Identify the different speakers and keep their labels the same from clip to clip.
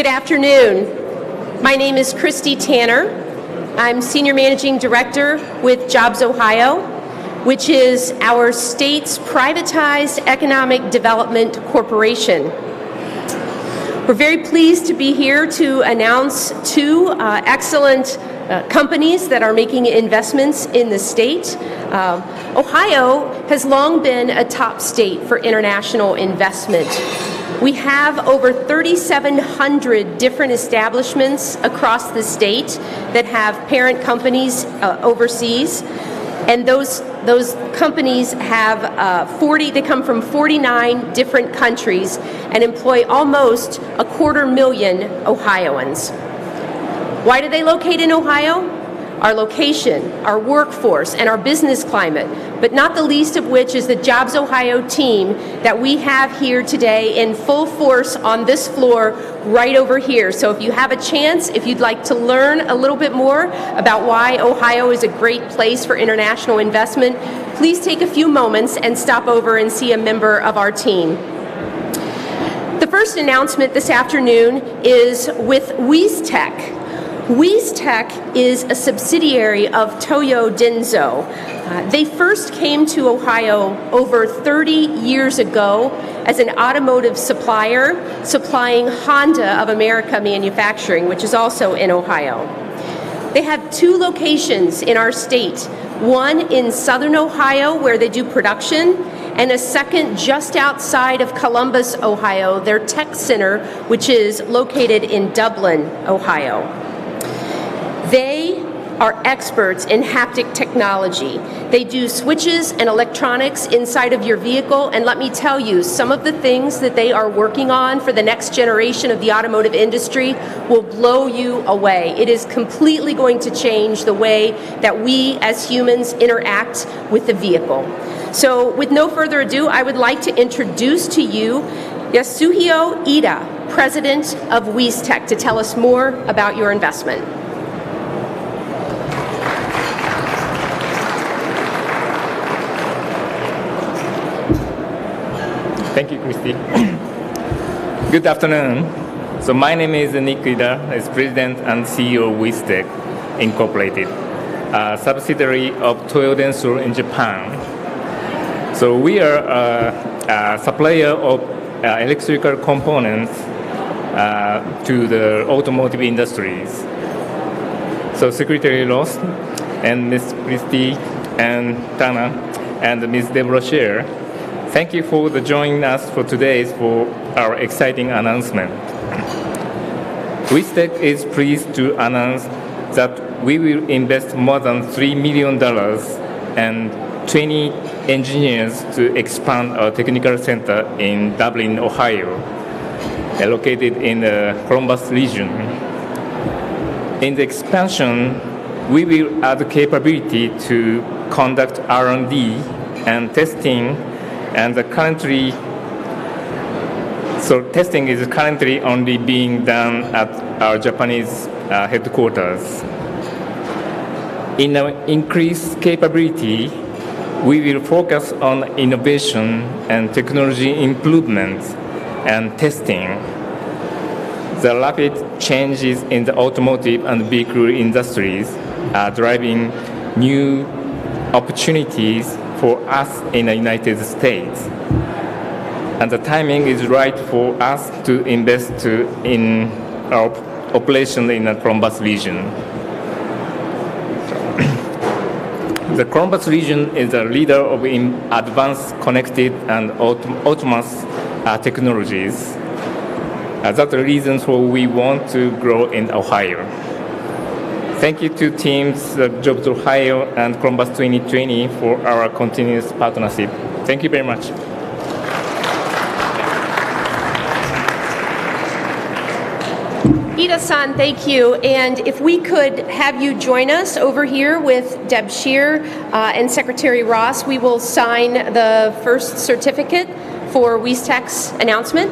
Speaker 1: Good afternoon. My name is Christy Tanner. I'm Senior Managing Director with Jobs Ohio, which is our state's privatized economic development corporation. We're very pleased to be here to announce two excellent companies that are making investments in the state. Ohio has long been a top state for international investment. We have over 3,700 different establishments across the state that have parent companies overseas, and those companies have they come from 49 different countries and employ almost 250,000 Ohioans. Why do they locate in Ohio? Our location, our workforce, and our business climate, but not the least of which is the Jobs Ohio team that we have here today in full force on this floor right over here. So if you have a chance, if you'd like to learn a little bit more about why Ohio is a great place for international investment, please take a few moments and stop over and see a member of our team. The first announcement this afternoon is with WeStech. WeStech is a subsidiary of Toyo Denso. They first came to Ohio over 30 years ago as an automotive supplier, supplying Honda of America Manufacturing, which is also in Ohio. They have two locations in our state, one in southern Ohio where they do production, and a second just outside of Columbus, Ohio, their tech center, which is located in Dublin, Ohio. They are experts in haptic technology. They do switches and electronics inside of your vehicle, and let me tell you, some of the things that they are working on for the next generation of the automotive industry will blow you away. It is completely going to change the way that we as humans interact with the vehicle. So with no further ado, I would like to introduce to you Yasuhiro Ida, President of WeStech, to tell us more about your investment.
Speaker 2: Thank you, Christy. Good afternoon. So my name is Nick Ida, as President and CEO of WeStech Incorporated, a subsidiary of Toyo Denso in Japan. So we are a supplier of electrical components to the automotive industries. So Secretary Ross and Ms. Christy and Tana and Ms. Deborah Scher, thank you for joining us for our exciting announcement. WeStech is pleased to announce that we will invest more than $3 million and 20 engineers to expand our technical center in Dublin, Ohio, located in the Columbus region. In the expansion, we will add the capability to conduct R&D and testing, and testing is currently only being done at our Japanese headquarters. In our increased capability, we will focus on innovation and technology improvements and testing. The rapid changes in the automotive and vehicle industries are driving new opportunities for us in the United States. And the timing is right for us to invest in our operation in the Columbus region. The Columbus region is a leader of advanced connected and autonomous technologies. That's the reasons why we want to grow in Ohio. Thank you to teams Jobs Ohio and Columbus 2020 for our continuous partnership. Thank you very much.
Speaker 1: Ida-san, thank you. And if we could have you join us over here with Deb Scher and Secretary Ross, we will sign the first certificate for WeStech's announcement.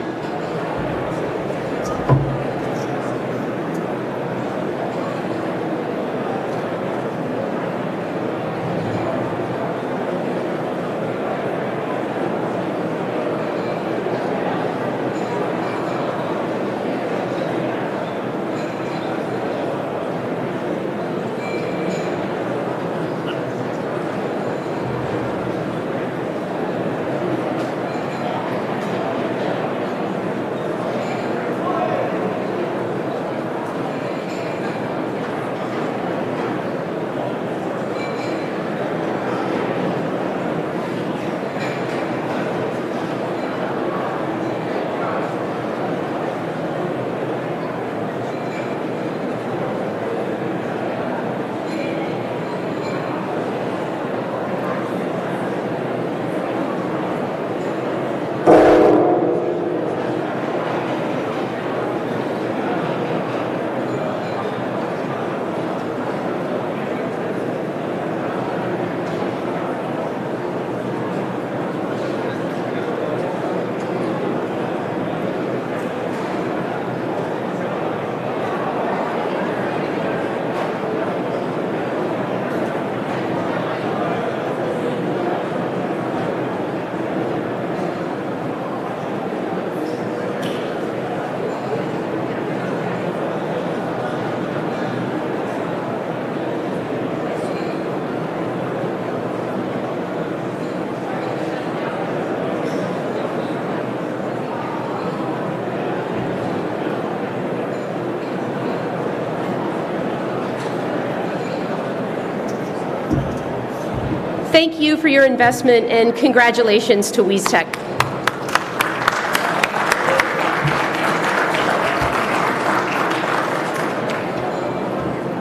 Speaker 1: Thank you for your investment, and congratulations to WESTEC.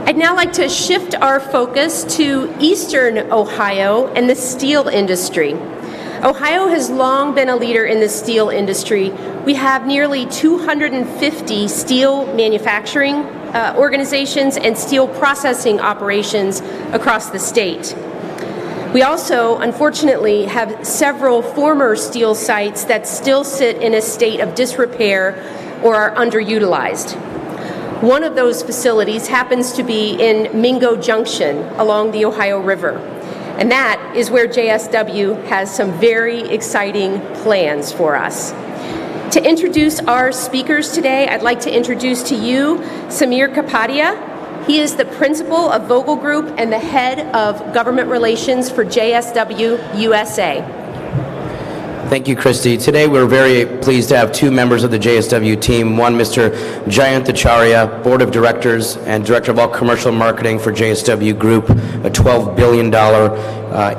Speaker 1: I'd now like to shift our focus to Eastern Ohio and the steel industry. Ohio has long been a leader in the steel industry. We have nearly 250 steel manufacturing organizations and steel processing operations across the state. We also, unfortunately, have several former steel sites that still sit in a state of disrepair or are underutilized. One of those facilities happens to be in Mingo Junction along the Ohio River. And that is where JSW has some very exciting plans for us. To introduce our speakers today, I'd like to introduce to you Samir Kapadia. He is the principal of Vogel Group and the head of government relations for JSW USA.
Speaker 3: Thank you, Christy. Today we're very pleased to have two members of the JSW team. One, Mr. Jayant Acharya, Board of Directors and Director of all Commercial Marketing for JSW Group, a $12 billion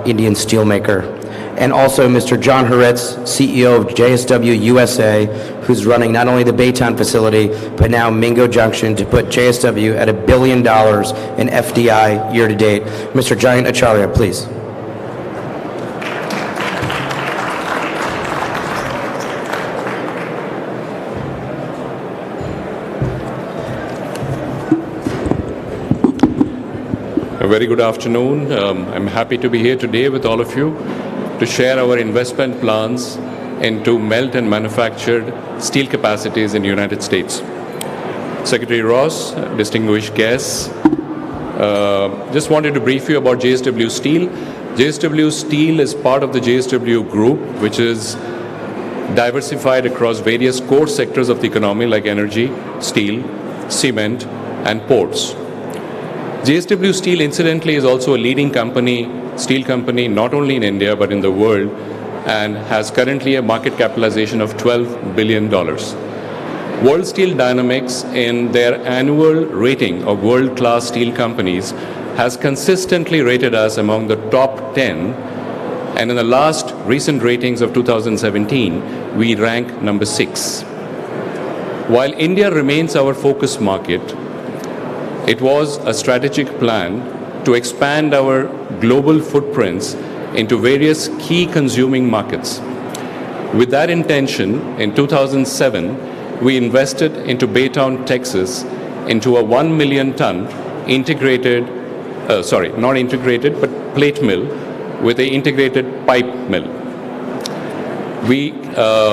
Speaker 3: Indian steelmaker. And also Mr. John Hurwitz, CEO of JSW USA, who's running not only the Baytown facility, but now Mingo Junction to put JSW at $1 billion in FDI year to date. Mr. Jayant Acharya, please.
Speaker 4: A very good afternoon. I'm happy to be here today with all of you to share our investment plans into melt and manufactured steel capacities in the United States. Secretary Ross, distinguished guests, just wanted to brief you about JSW Steel. JSW Steel is part of the JSW Group, which is diversified across various core sectors of the economy like energy, steel, cement, and ports. JSW Steel, incidentally, is also a leading steel company, not only in India, but in the world, and has currently a market capitalization of $12 billion. World Steel Dynamics, in their annual rating of world-class steel companies, has consistently rated us among the top 10, and in the last recent ratings of 2017, we rank number 6. While India remains our focus market, it was a strategic plan to expand our global footprints into various key consuming markets. With that intention, in 2007, we invested into Baytown, Texas, into a 1 million ton plate mill with an integrated pipe mill. We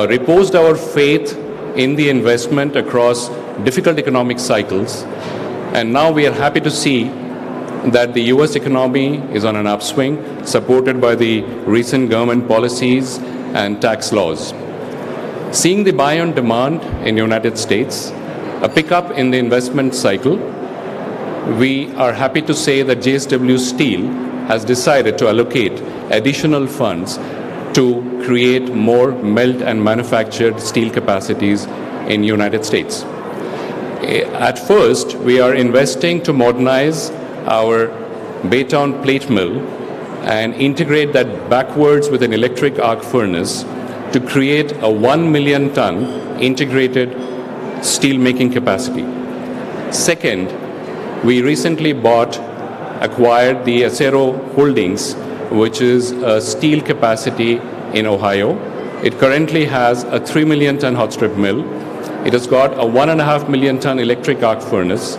Speaker 4: reposed our faith in the investment across difficult economic cycles. And now we are happy to see that the U.S. economy is on an upswing, supported by the recent government policies and tax laws. Seeing the buy on demand in the United States, a pickup in the investment cycle, we are happy to say that JSW Steel has decided to allocate additional funds to create more melt and manufactured steel capacities in the United States. At first, we are investing to modernize our Baytown plate mill and integrate that backwards with an electric arc furnace to create a 1 million ton integrated steel making capacity. Second, we recently acquired the Acero Holdings, which is a steel capacity in Ohio. It currently has a 3 million ton hot strip mill. It has got a 1.5 million ton electric arc furnace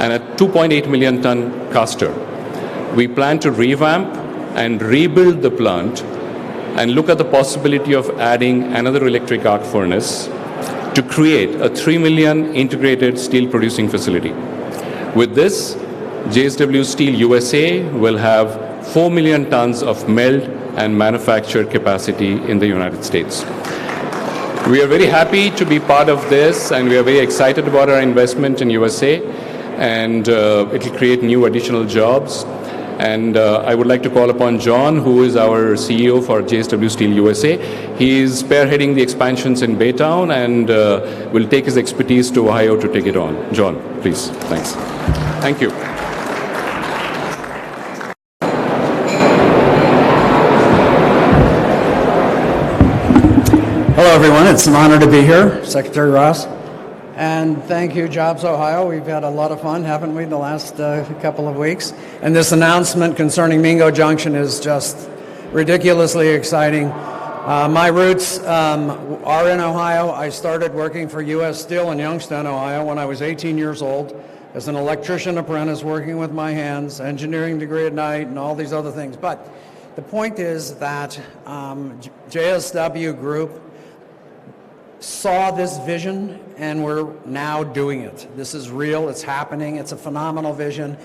Speaker 4: and a 2.8 million ton caster. We plan to revamp and rebuild the plant and look at the possibility of adding another electric arc furnace to create a 3 million integrated steel producing facility. With this, JSW Steel USA will have 4 million tons of melt and manufactured capacity in the United States. We are very happy to be part of this, and we are very excited about our investment in USA, and it will create new additional jobs. And I would like to call upon John, who is our CEO for JSW Steel USA. He is spearheading the expansions in Baytown and will take his expertise to Ohio to take it on. John, please. Thanks. Thank you.
Speaker 5: It's an honor to be here, Secretary Ross. And thank you, Jobs Ohio. We've had a lot of fun, haven't we, the last couple of weeks? And this announcement concerning Mingo Junction is just ridiculously exciting. My roots are in Ohio. I started working for U.S. Steel in Youngstown, Ohio when I was 18 years old as an electrician apprentice working with my hands, engineering degree at night, and all these other things. But the point is that JSW Group saw this vision, and we're now doing it. This is real, it's happening, it's a phenomenal vision,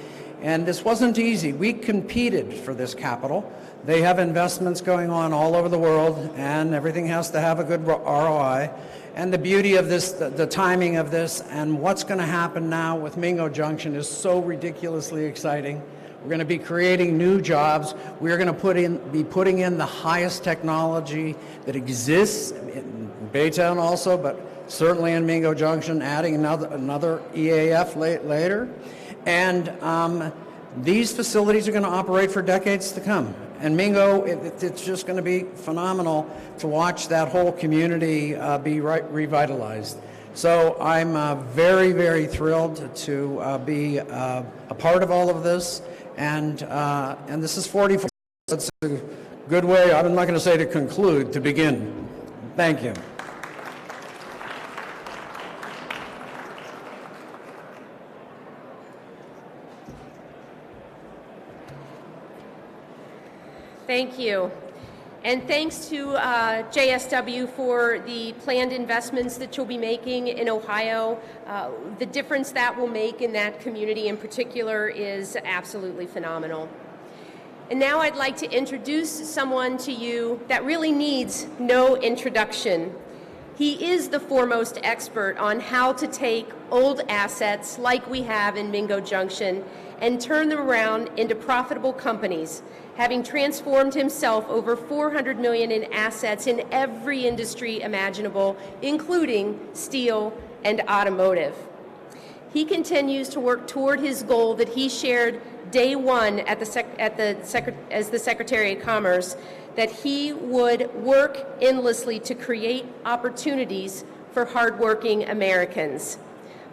Speaker 5: and this wasn't easy. We competed for this capital. They have investments going on all over the world, and everything has to have a good ROI. And the beauty of this, the timing of this, and what's going to happen now with Mingo Junction is so ridiculously exciting. We're going to be creating new jobs. We're going to be putting in the highest technology that exists in Baytown also, but certainly in Mingo Junction, adding another EAF later. And these facilities are going to operate for decades to come. And Mingo, it's just going to be phenomenal to watch that whole community be revitalized. So I'm very, very thrilled to be a part of all of this. And this is 44. That's a good way, I'm not going to say to conclude, to begin. Thank you.
Speaker 1: Thank you. And thanks to JSW for the planned investments that you'll be making in Ohio. The difference that will make in that community in particular is absolutely phenomenal. And now I'd like to introduce someone to you that really needs no introduction. He is the foremost expert on how to take old assets like we have in Mingo Junction and turn them around into profitable companies, having transformed himself over $400 million in assets in every industry imaginable, including steel and automotive. He continues to work toward his goal that he shared day one as the Secretary of Commerce, that he would work endlessly to create opportunities for hardworking Americans.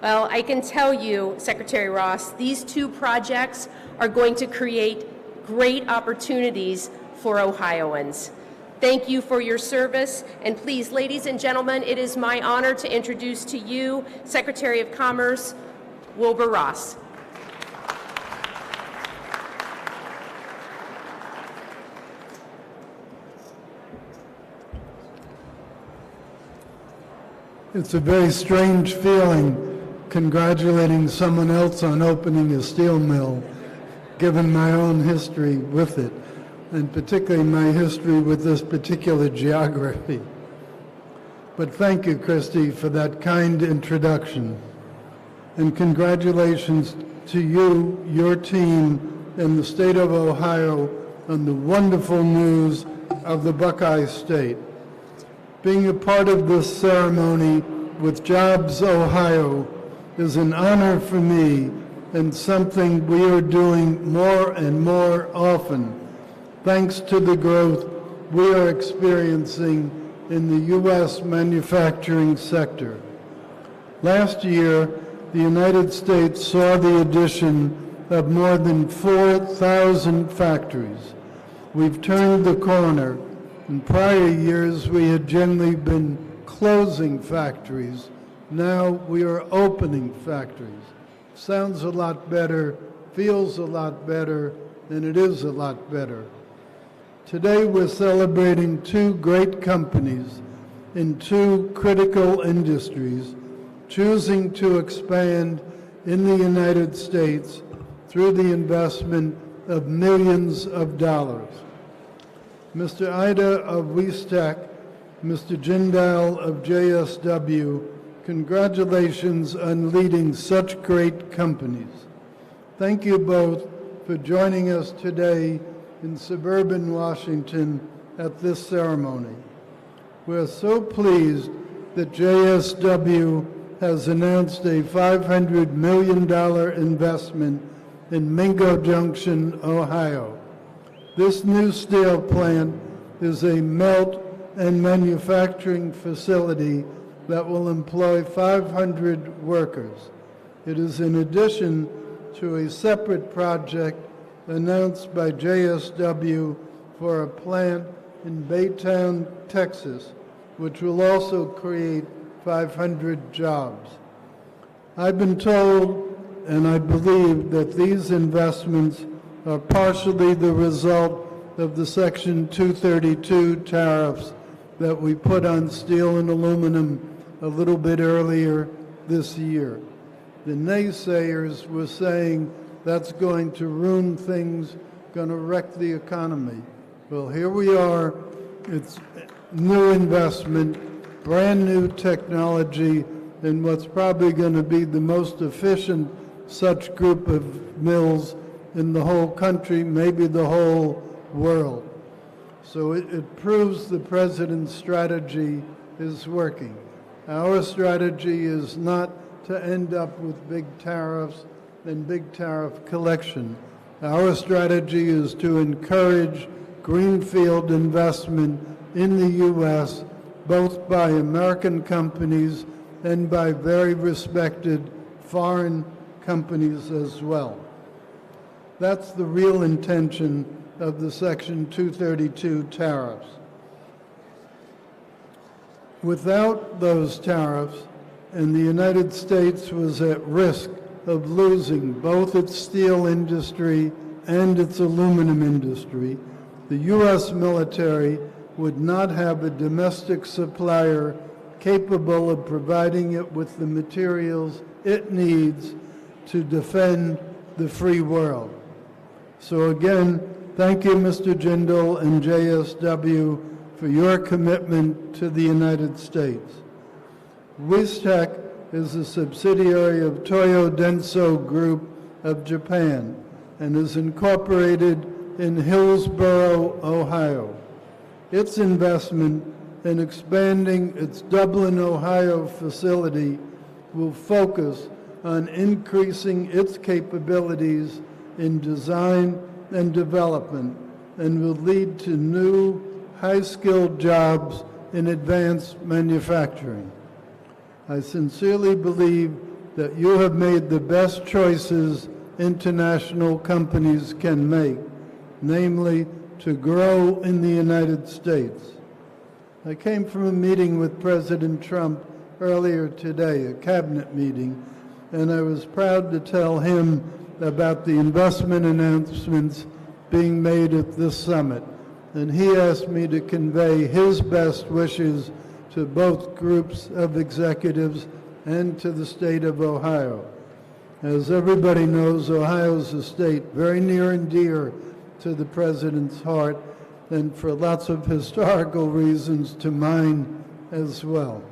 Speaker 1: Well, I can tell you, Secretary Ross, these two projects are going to create great opportunities for Ohioans. Thank you for your service, and please, ladies and gentlemen, it is my honor to introduce to you Secretary of Commerce Wilbur Ross.
Speaker 6: It's a very strange feeling congratulating someone else on opening a steel mill, given my own history with it, and particularly my history with this particular geography. But thank you, Christy, for that kind introduction. And congratulations to you, your team, and the state of Ohio on the wonderful news of the Buckeye State. Being a part of this ceremony with Jobs Ohio is an honor for me and something we are doing more and more often, thanks to the growth we are experiencing in the U.S. manufacturing sector. Last year, the United States saw the addition of more than 4,000 factories. We've turned the corner. In prior years, we had generally been closing factories. Now we are opening factories. Sounds a lot better, feels a lot better, and it is a lot better. Today we're celebrating two great companies in two critical industries, choosing to expand in the United States through the investment of millions of dollars. Mr. Ida of WeStack, Mr. Jindal of JSW, congratulations on leading such great companies. Thank you both for joining us today in suburban Washington at this ceremony. We're so pleased that JSW has announced a $500 million investment in Mingo Junction, Ohio. This new steel plant is a melt and manufacturing facility that will employ 500 workers. It is in addition to a separate project announced by JSW for a plant in Baytown, Texas, which will also create 500 jobs. I've been told, and I believe, that these investments are partially the result of the Section 232 tariffs that we put on steel and aluminum a little bit earlier this year. The naysayers were saying that's going to ruin things, going to wreck the economy. Well, here we are. It's new investment, brand new technology, and what's probably going to be the most efficient such group of mills in the whole country, maybe the whole world. So it proves the president's strategy is working. Our strategy is not to end up with big tariffs and big tariff collection. Our strategy is to encourage greenfield investment in the U.S., both by American companies and by very respected foreign companies as well. That's the real intention of the Section 232 tariffs. Without those tariffs, and the United States was at risk of losing both its steel industry and its aluminum industry, the U.S. military would not have a domestic supplier capable of providing it with the materials it needs to defend the free world. So again, thank you, Mr. Jindal and JSW, for your commitment to the United States. WISTEC is a subsidiary of Toyo Denso Group of Japan and is incorporated in Hillsboro, Ohio. Its investment in expanding its Dublin, Ohio facility will focus on increasing its capabilities in design and development and will lead to new high-skilled jobs in advanced manufacturing. I sincerely believe that you have made the best choices international companies can make, namely to grow in the United States. I came from a meeting with President Trump earlier today, a cabinet meeting, and I was proud to tell him about the investment announcements being made at this summit. And he asked me to convey his best wishes to both groups of executives and to the state of Ohio. As everybody knows, Ohio is a state very near and dear to the president's heart, and for lots of historical reasons to mine as well.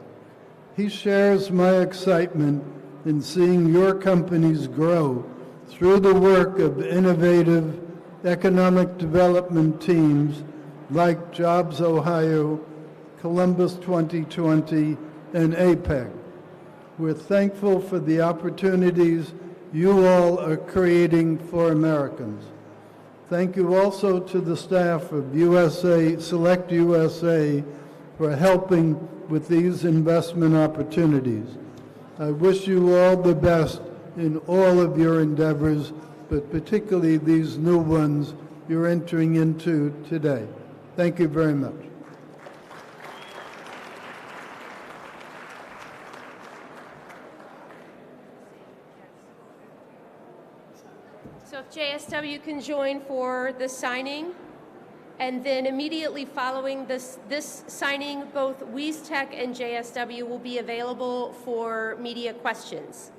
Speaker 6: He shares my excitement in seeing your companies grow through the work of innovative economic development teams like Jobs Ohio, Columbus 2020, and APEC. We're thankful for the opportunities you all are creating for Americans. Thank you also to the staff of SelectUSA for helping with these investment opportunities. I wish you all the best in all of your endeavors, but particularly these new ones you're entering into today. Thank you very much.
Speaker 1: So if JSW can join for the signing, and then immediately following this signing, both WISTEC and JSW will be available for media questions.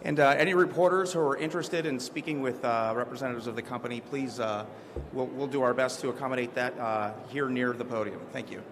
Speaker 7: And any reporters who are interested in speaking with representatives of the company, please, we'll do our best to accommodate that here near the podium. Thank you.